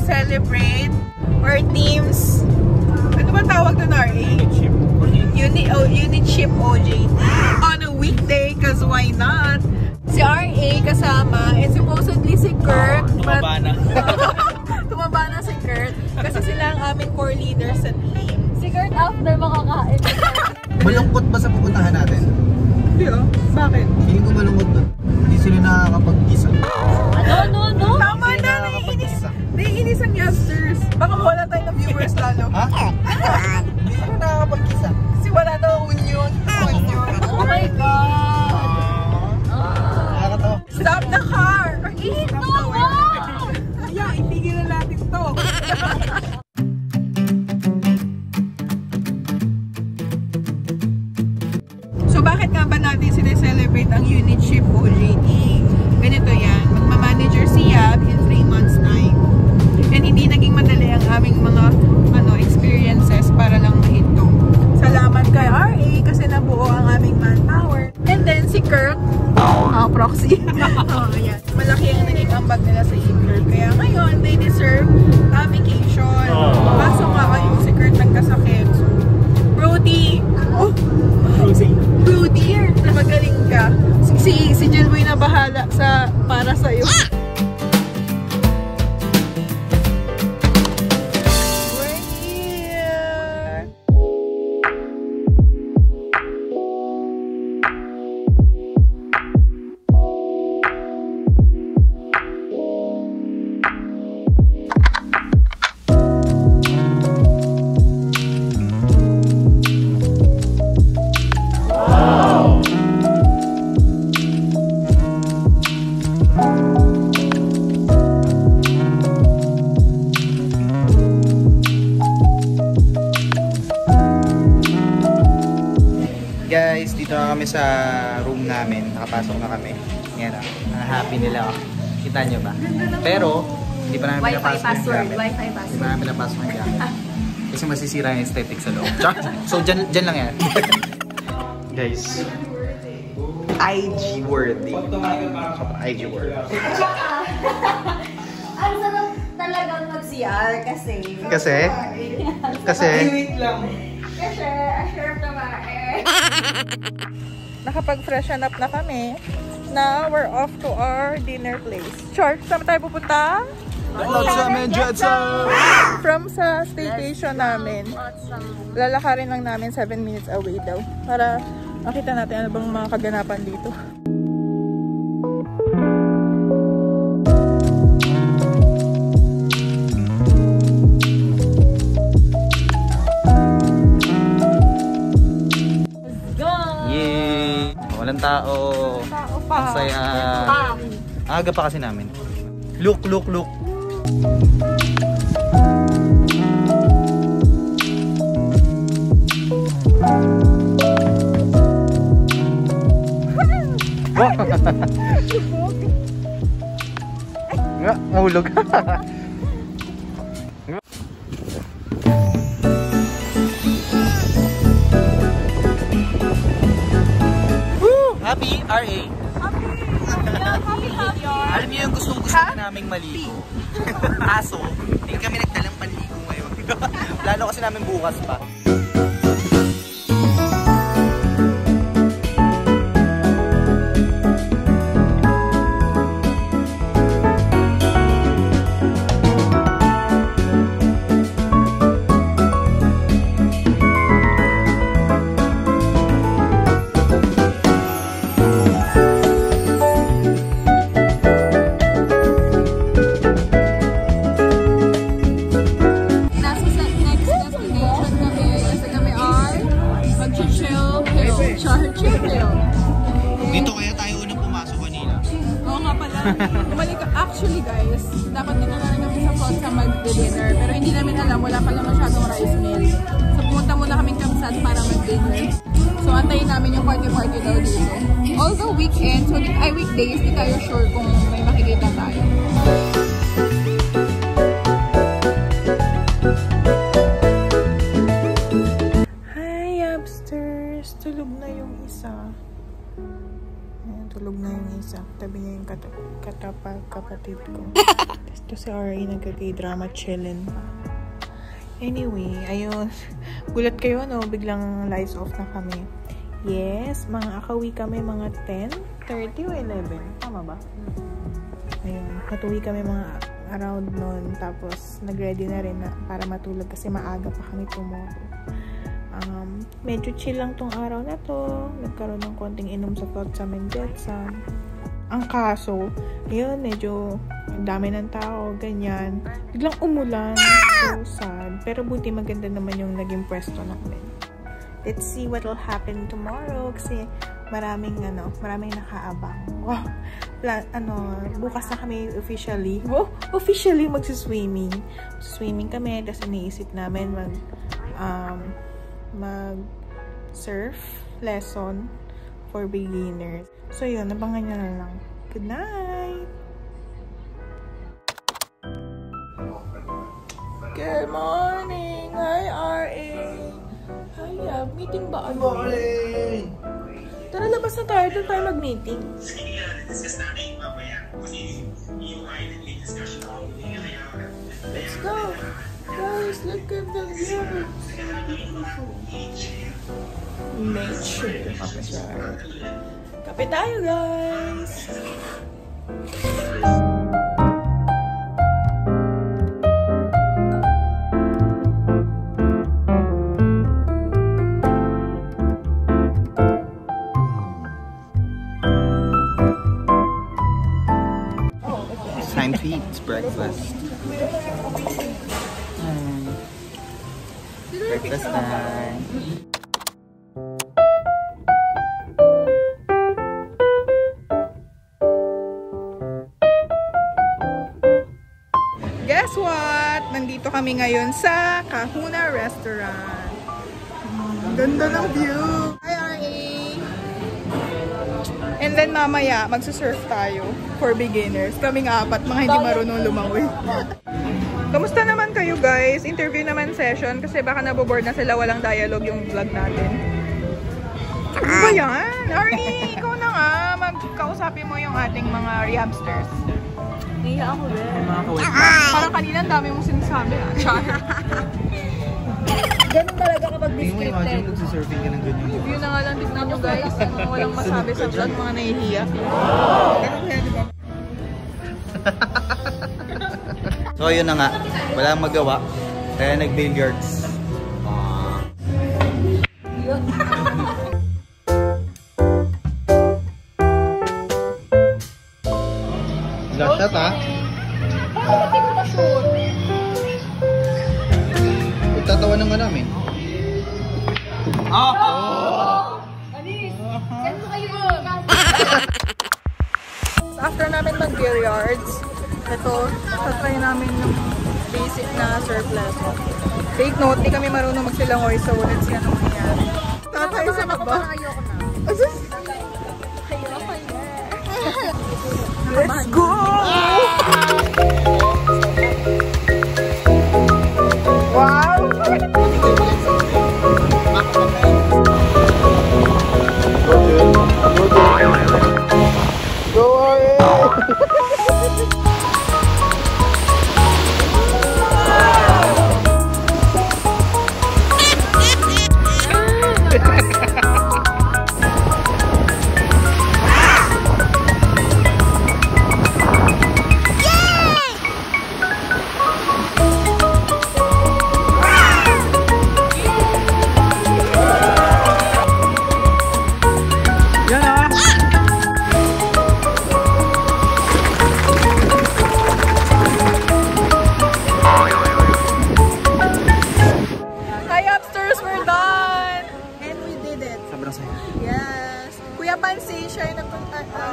celebrate our team's, ano ba tawag doon, RA? Unit ship OJT on a weekday, cause why not? Si RA kasama, and supposedly si Kurt, tumaba na. Tumaba na si Kurt, kasi sila ang aming core leader sa team. Si Kurt after makakain. Malungkot ba sa pupuntahan natin? Hindi ah, bakit? Feeling ko malungkot doon. Hindi sila nakakapag-isa. No. Tama na, naiinis ang youngsters. Baka wala tayo ng viewers lalo. Ha? Hindi sila nakakapag-isa. Kasi wala daw union. Oh my God! Nakakatawa. Stop the car! Ito ba? Yeah, itigil na natin to. So bakit nga ba natin sineselebrate ang unit ship OJT? Ganito yan, magmamanager si Yab in 3 months time. And hindi naging madali ang aming mga experiences para lang mahito. Salamat kay RA kasi nabuo ang aming manpower. And then si Kirk, proxy. Ayan. Malaki ang naging ambag nila sa Kirk. Kaya ngayon, they deserve a vacation. Kaso nga kayo, si Kirk nagkasakit. So, Brody! Oh! Brody! Magaling ka. Si Jelboy na bahala para sa'yo. Guys, dito na kami sa room namin. Nakapasok na kami. Yan ah. Ang happy nila. Kita nyo ba? Pero, hindi pa namin pinapasok yung gamit. Wi-Fi password. Hindi pa namin pinapasok yung gamit. Kasi masisira yung aesthetic sa loob. So, dyan lang yan. Guys. IG worthy. IG worthy. Ang sarap talagang mag-CR kasi. Kasi? Wait lang. Kasi, assurp naman Nakapag-freshen up na kami. Now, we're off to our dinner place. Char, saan tayo pupunta? From sa staycation namin. Lalakarin lang namin 7 minutes away daw. Para makita natin ano bang mga kaganapan dito. Walang tao. Ang saya. Aga pa kasi namin. Look. Mahulog. Happy, RA. Alam niyo yung gusto naming maligo. Kaso, hindi kami nagdalang panligo ngayon. Plano kasi namin bukas pa. Dito kaya tayo unang pumasok kanina. Oo nga pala. Actually guys, dapat din na namin kami sa Fosa mag-dinner. Pero hindi namin alam, wala pala masyadong rice meal. So pumunta muna kaming Kamsat para mag-dinner. So antayin namin yung party-party daw dito. Although weekends, weekdays, di tayo sure kung may makikita tayo. Hi, Upstairs! Tulog na yung isa. Ayan, tulog na yung isa. Tabi niya yung kapatid ko. Ito si RA nagkakay-drama chillin pa. Anyway, ayun. Gulat kayo, no? Biglang lights off na kami. Yes, mga akawi kami mga 10:30 o 11. Tama ba? Ayun, natuwi kami mga around noon. Tapos, nag-ready na rin na para matulog kasi maaga pa kami tomorrow. Medyo chill lang tong araw na to. Nagkaroon ng konting inom sa Thoughts and Jetsam. Ang kaso, yun, medyo dami ng tao, ganyan. Biglang umulan. So sad. Pero buti maganda naman yung naging pwesto namin. Let's see what will happen tomorrow. Kasi maraming nakaabang. Wow. Bukas na kami officially. Wow, officially magsiswimming. Swimming kami. Tapos iniisip namin mag-surf lesson for beginners. So yun, abangan nyo na lang. Good night! Good morning! Hi, RA! Hi, meeting ba? Good morning! Tara, labas na tayo. Doon tayo mag-meeting. Let's go! Guys, look at the view! Nature. Kape tayo, guys! It's time to eat breakfast. Breakfast time. Guess what? Nandito kami ngayon sa Kahuna Restaurant. Ganda ng view. Hi, RA! And then mamaya, magsusurf tayo for beginners. Kaming apat, mga hindi marunong lumangoy. Kamusta naman kayo, guys? Interview naman session kasi baka naboboard na sila, walang dialogue yung vlog natin. Ano ba yan? Ari, ikaw na nga. Magkausapin mo yung ating mga rehabsters. Iya ako rin. Parang kanina ang dami mong sinasabi. Ganun talaga kapag Hindi mo imagine descripted. magsusurfing ka ng ganyan. Review na nga lang, tignan nyo, guys. Walang masabi sa vlog, mga nahihiya. Ganun kaya, di ba? So yun na nga, wala kang magawa, kaya nag-billiards. Last shot ha? Bakit hindi mo na-shoot? Pagtatawanan ka namin. Anis! Saan mo kayo yun? After namin mag-billiards, ito, tatry namin yung basic na surf lesson. Take note, di kami marunong magsilangoy, so let's see anong nangyari. Tatay sa baba. Ayoko na. Asus! Ayoko na. Let's go! Wow! Go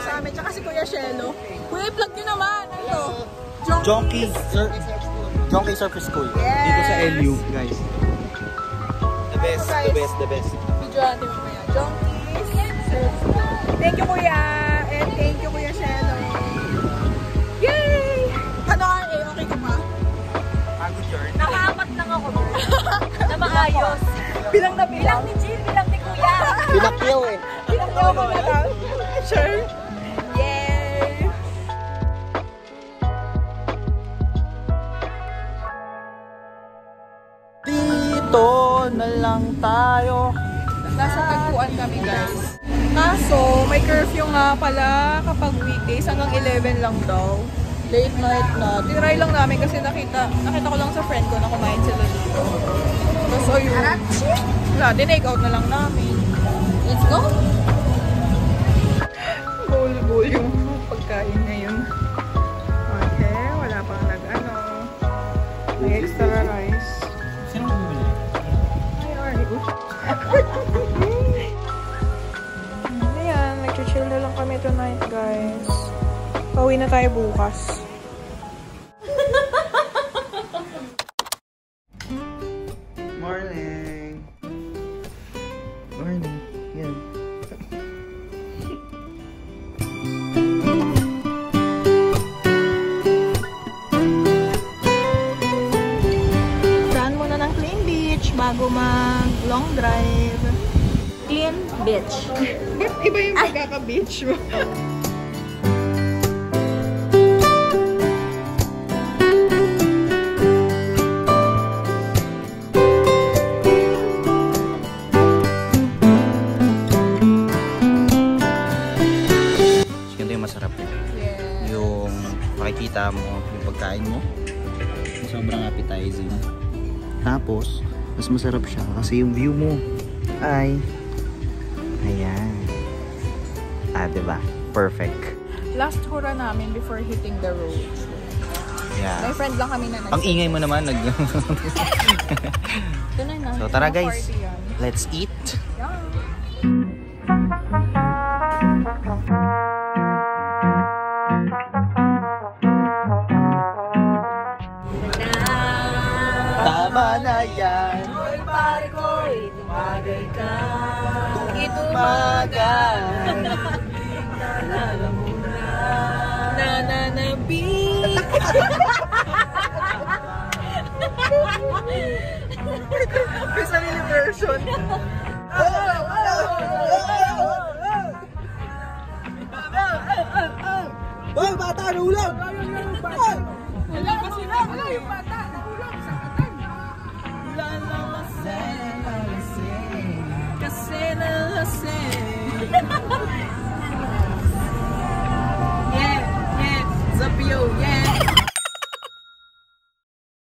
sa amin, tsaka si Kuya Shelo. Kuya, i-plug nyo naman. Ano? Jonky Surfer School. Yes. Dito sa LU, guys. The best, Guys. the best, the best. Video natin mamaya. Jonkies. Thank you, Kuya. And thank you, Kuya Shelo. Yay! Ano, okay ka pa? Pagod yarn. Nakaapat lang ako na maayos. Bilang na bilang. Bilang ni Jill, bilang ni Kuya. Pinakyaw eh. Bilang na ako na lang. Sure. Kaso, may curfew nga pala kapag weekdays hanggang 11 lang daw. Late night na. Tinry lang namin kasi nakita ko lang sa friend ko na kumain sila dito. Tapos ayun. Wala, dinake out na lang namin. Let's go! Bowl yung pagkain ngayon. Okay, wala pang nag-ano. May extra rice. Sino mo bumili? Ay, already good. Ayan, nag-chill na lang kami tonight, guys. Pauwi na tayo bukas. Morning! Morning. Yan. Daan muna ng Clean Beach bago mag-long drive. Clean bitch. Iba yung pagkaka-beach mo. Masarap yung makikita mo yung pagkain mo, sobrang appetizing, tapos mas masarap siya kasi yung view mo ay ayan, diba? Perfect. Last hura namin before hitting the road. Yeah. May friend lang kami na Ang ingay mo naman So tara guys, let's eat. Tama na yan. Hoy pare ko, itumagay ka. Itumagal. Naalala mo na. Nananabi. May sarili version. Boy, bata, naulang! Wala kasi na. Wala yung bata. Naulang sa katan. Lalalasing. Kasi nalasing.